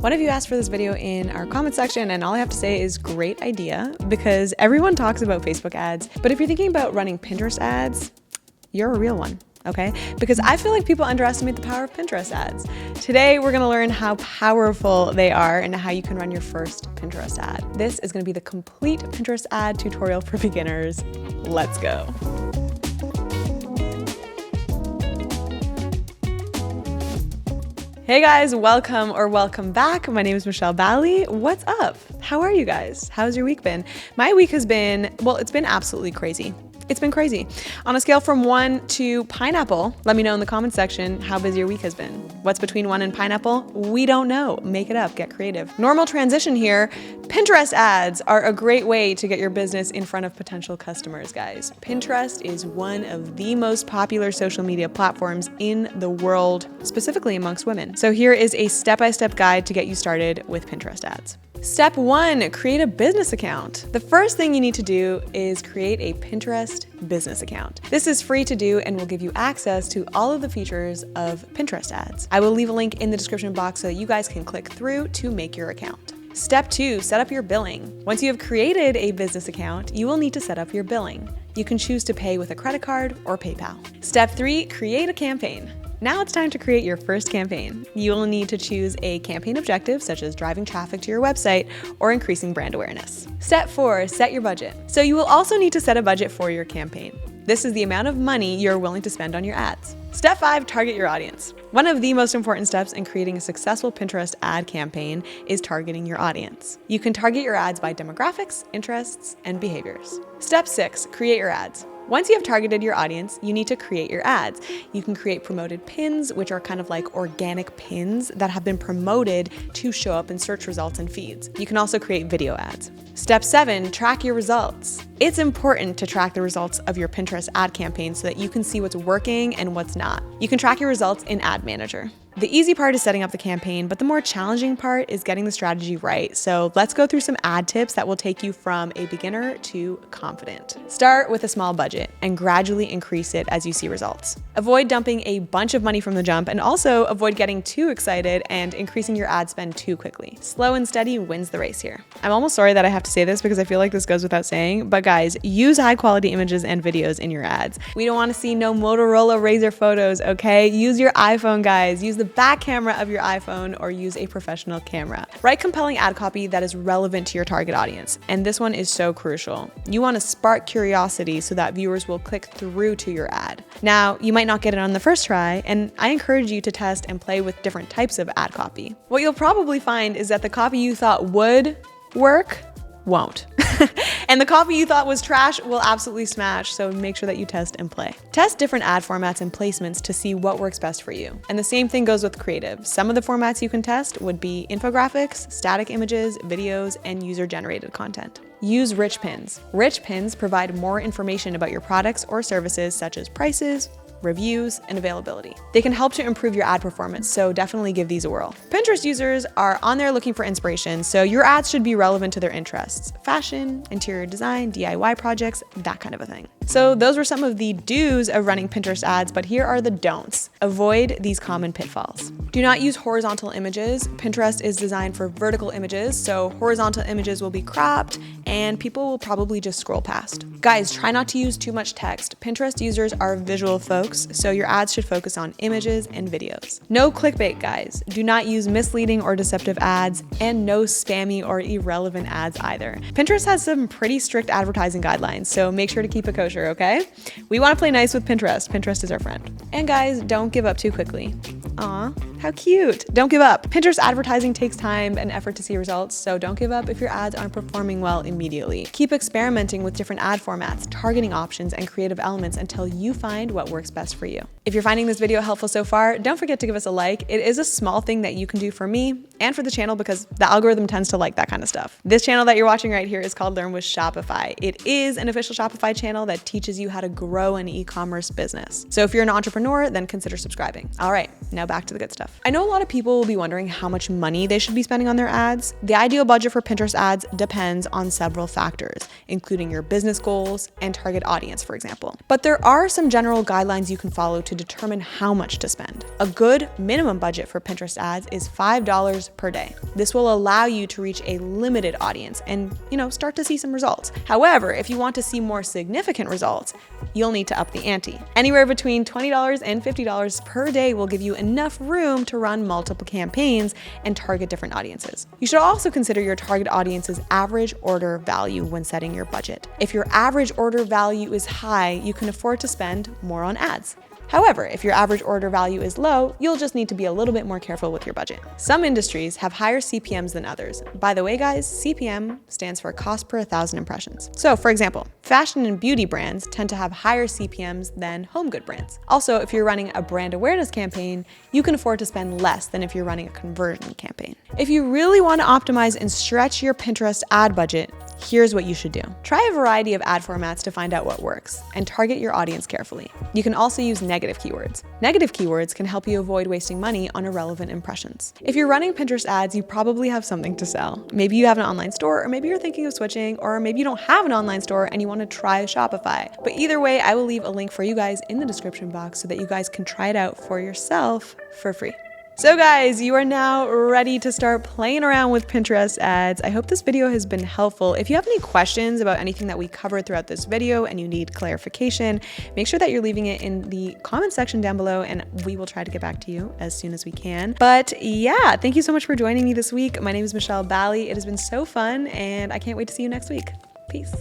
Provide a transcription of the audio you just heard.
One of you asked for this video in our comment section, and all I have to say is great idea, because everyone talks about Facebook ads, but if you're thinking about running Pinterest ads, you're a real one. Okay? Because I feel like people underestimate the power of Pinterest ads. Today, we're gonna learn how powerful they are and how you can run your first Pinterest ad. This is gonna be the complete Pinterest ad tutorial for beginners. Let's go. Hey guys, welcome back. My name is Michelle Bally. What's up? How are you guys? How's your week been? My week has been, well, it's been absolutely crazy. It's been crazy. On a scale from 1 to pineapple, let me know in the comment section how busy your week has been. What's between 1 and pineapple? We don't know. Make it up, get creative. Normal transition here. Pinterest ads are a great way to get your business in front of potential customers, guys. Pinterest is one of the most popular social media platforms in the world, specifically amongst women. So here is a step-by-step guide to get you started with Pinterest ads. Step 1, create a business account. The first thing you need to do is create a Pinterest business account. This is free to do and will give you access to all of the features of Pinterest ads. I will leave a link in the description box so that you guys can click through to make your account. Step 2, set up your billing. Once you have created a business account, you will need to set up your billing. You can choose to pay with a credit card or PayPal. Step 3, create a campaign. Now it's time to create your first campaign. You will need to choose a campaign objective, such as driving traffic to your website or increasing brand awareness. Step 4, set your budget. So you will also need to set a budget for your campaign. This is the amount of money you're willing to spend on your ads. Step 5, target your audience. One of the most important steps in creating a successful Pinterest ad campaign is targeting your audience. You can target your ads by demographics, interests, and behaviors. Step 6, create your ads. Once you have targeted your audience, you need to create your ads. You can create promoted pins, which are kind of like organic pins that have been promoted to show up in search results and feeds. You can also create video ads. Step 7, track your results. It's important to track the results of your Pinterest ad campaign so that you can see what's working and what's not. You can track your results in Ad Manager. The easy part is setting up the campaign, but the more challenging part is getting the strategy right. So let's go through some ad tips that will take you from a beginner to confident. Start with a small budget and gradually increase it as you see results. Avoid dumping a bunch of money from the jump, and also avoid getting too excited and increasing your ad spend too quickly. Slow and steady wins the race here. I'm almost sorry that I have to say this because I feel like this goes without saying, but guys, use high quality images and videos in your ads. We don't want to see no Motorola Razr photos, okay? Use your iPhone, guys. Use the back camera of your iPhone or use a professional camera. Write compelling ad copy that is relevant to your target audience. And this one is so crucial. You want to spark curiosity so that viewers will click through to your ad. Now, you might not get it on the first try, and I encourage you to test and play with different types of ad copy. What you'll probably find is that the copy you thought would work won't. And the copy you thought was trash will absolutely smash, so make sure that you test and play. Test different ad formats and placements to see what works best for you. And the same thing goes with creative. Some of the formats you can test would be infographics, static images, videos, and user-generated content. Use rich pins. Rich pins provide more information about your products or services, such as prices, reviews, and availability. They can help to improve your ad performance, so definitely give these a whirl. Pinterest users are on there looking for inspiration, so your ads should be relevant to their interests: fashion, interior design, DIY projects, that kind of a thing. So those were some of the do's of running Pinterest ads, but here are the don'ts. Avoid these common pitfalls. Do not use horizontal images. Pinterest is designed for vertical images, so horizontal images will be cropped and people will probably just scroll past. Guys, try not to use too much text. Pinterest users are visual folks, so your ads should focus on images and videos. No clickbait, guys. Do not use misleading or deceptive ads, and no spammy or irrelevant ads either. Pinterest has some pretty strict advertising guidelines, so make sure to keep it kosher, okay? We want to play nice with Pinterest. Pinterest is our friend. And guys, don't give up too quickly. Aw, how cute. Don't give up. Pinterest advertising takes time and effort to see results, so don't give up if your ads aren't performing well immediately. Keep experimenting with different ad formats, targeting options, and creative elements until you find what works best for you. If you're finding this video helpful so far, don't forget to give us a like. It is a small thing that you can do for me and for the channel because the algorithm tends to like that kind of stuff. This channel that you're watching right here is called Learn with Shopify. It is an official Shopify channel that teaches you how to grow an e-commerce business. So if you're an entrepreneur, then consider subscribing. All right, now back to the good stuff. enough. I know a lot of people will be wondering how much money they should be spending on their ads. The ideal budget for Pinterest ads depends on several factors, including your business goals and target audience, for example. But there are some general guidelines you can follow to determine how much to spend. A good minimum budget for Pinterest ads is $5 per day. This will allow you to reach a limited audience and, start to see some results. However, if you want to see more significant results, you'll need to up the ante. Anywhere between $20 and $50 per day will give you enough room to run multiple campaigns and target different audiences. You should also consider your target audience's average order value when setting your budget. If your average order value is high, you can afford to spend more on ads. However, if your average order value is low, you'll just need to be a little bit more careful with your budget. Some industries have higher CPMs than others. By the way, guys, CPM stands for cost per 1,000 impressions. So, for example, fashion and beauty brands tend to have higher CPMs than home good brands. Also, if you're running a brand awareness campaign, you can afford to spend less than if you're running a conversion campaign. If you really want to optimize and stretch your Pinterest ad budget, here's what you should do. Try a variety of ad formats to find out what works and target your audience carefully. You can also use negative keywords. Negative keywords can help you avoid wasting money on irrelevant impressions. If you're running Pinterest ads, you probably have something to sell. Maybe you have an online store, or maybe you're thinking of switching, or maybe you don't have an online store and you want to try Shopify. But either way, I will leave a link for you guys in the description box so that you guys can try it out for yourself for free. So guys, you are now ready to start playing around with Pinterest ads. I hope this video has been helpful. If you have any questions about anything that we covered throughout this video and you need clarification, make sure that you're leaving it in the comment section down below and we will try to get back to you as soon as we can. But yeah, thank you so much for joining me this week. My name is Michelle Bally. It has been so fun and I can't wait to see you next week. Peace.